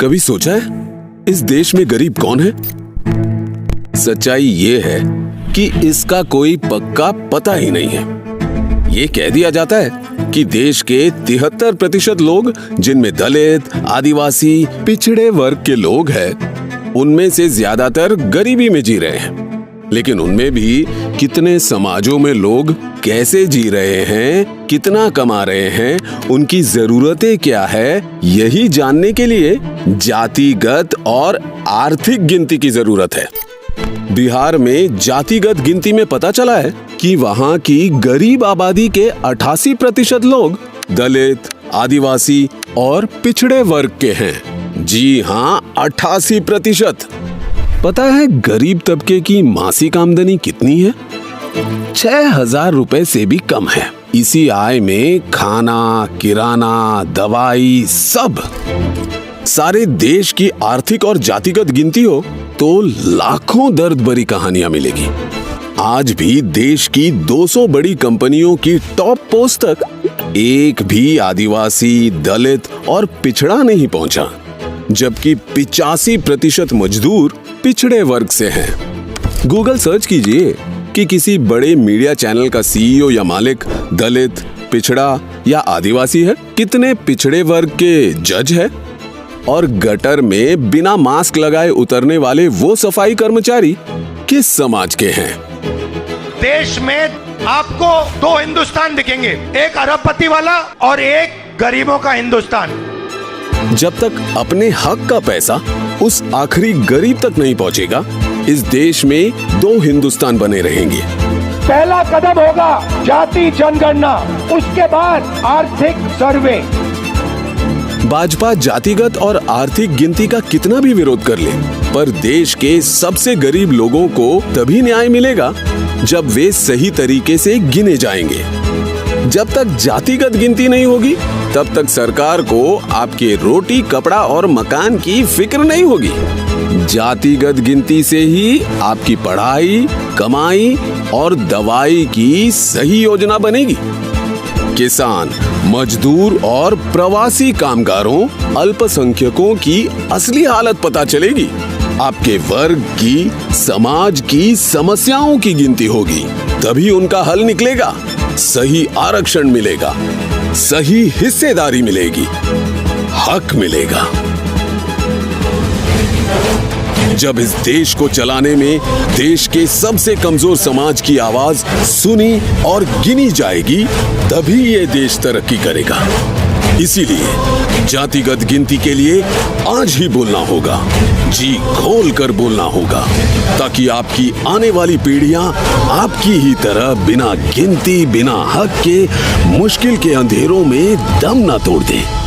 कभी सोचा है इस देश में गरीब कौन है? सच्चाई ये है कि इसका कोई पक्का पता ही नहीं है। ये कह दिया जाता है कि देश के 73% लोग, जिनमें दलित, आदिवासी, पिछड़े वर्ग के लोग हैं, उनमें से ज्यादातर गरीबी में जी रहे हैं। लेकिन उनमें भी कितने समाजों में लोग कैसे जी रहे हैं, कितना कमा रहे हैं, उनकी जरूरतें क्या है, यही जानने के लिए जातिगत और आर्थिक गिनती की जरूरत है। बिहार में जातिगत गिनती में पता चला है कि वहां की गरीब आबादी के 88% लोग दलित, आदिवासी और पिछड़े वर्ग के हैं। जी हाँ, 88%। पता है गरीब तबके की मासिक आमदनी कितनी है? 6,000 रुपए से भी कम है। इसी आय में खाना, किराना, दवाई सब। सारे देश की आर्थिक और जातिगत गिनती हो तो लाखों दर्द भरी कहानियां मिलेगी। आज भी देश की 200 बड़ी कंपनियों की टॉप पोस्ट तक एक भी आदिवासी, दलित और पिछड़ा नहीं पहुंचा, जबकि 85% मजदूर पिछड़े वर्ग से हैं। गूगल सर्च कीजिए कि किसी बड़े मीडिया चैनल का सीईओ या मालिक दलित, पिछड़ा या आदिवासी है? कितने पिछड़े वर्ग के जज है? और गटर में बिना मास्क लगाए उतरने वाले वो सफाई कर्मचारी किस समाज के हैं? देश में आपको 2 हिंदुस्तान दिखेंगे, एक अरबपति वाला और एक गरीबों का हिंदुस्तान। जब तक अपने हक का पैसा उस आखिरी गरीब तक नहीं पहुंचेगा, इस देश में 2 हिंदुस्तान बने रहेंगे। पहला कदम होगा जाति जनगणना, उसके बाद आर्थिक सर्वे। भाजपा जातिगत और आर्थिक गिनती का कितना भी विरोध कर ले, पर देश के सबसे गरीब लोगों को तभी न्याय मिलेगा जब वे सही तरीके से गिने जाएंगे। जब तक जातिगत गिनती नहीं होगी, तब तक सरकार को आपके रोटी, कपड़ा और मकान की फिक्र नहीं होगी। जातिगत गिनती से ही आपकी पढ़ाई, कमाई और दवाई की सही योजना बनेगी। किसान, मजदूर और प्रवासी कामगारों, अल्पसंख्यकों की असली हालत पता चलेगी। आपके वर्ग की, समाज की समस्याओं की गिनती होगी, तभी उनका हल निकलेगा। सही आरक्षण मिलेगा, सही हिस्सेदारी मिलेगी, हक मिलेगा। जब इस देश को चलाने में देश के सबसे कमजोर समाज की आवाज सुनी और गिनी जाएगी, तभी ये देश तरक्की करेगा। इसीलिए जातिगत गिनती के लिए आज ही बोलना होगा, जी खोल कर बोलना होगा, ताकि आपकी आने वाली पीढ़ियां आपकी ही तरह बिना गिनती, बिना हक के मुश्किल के अंधेरों में दम न तोड़ दें।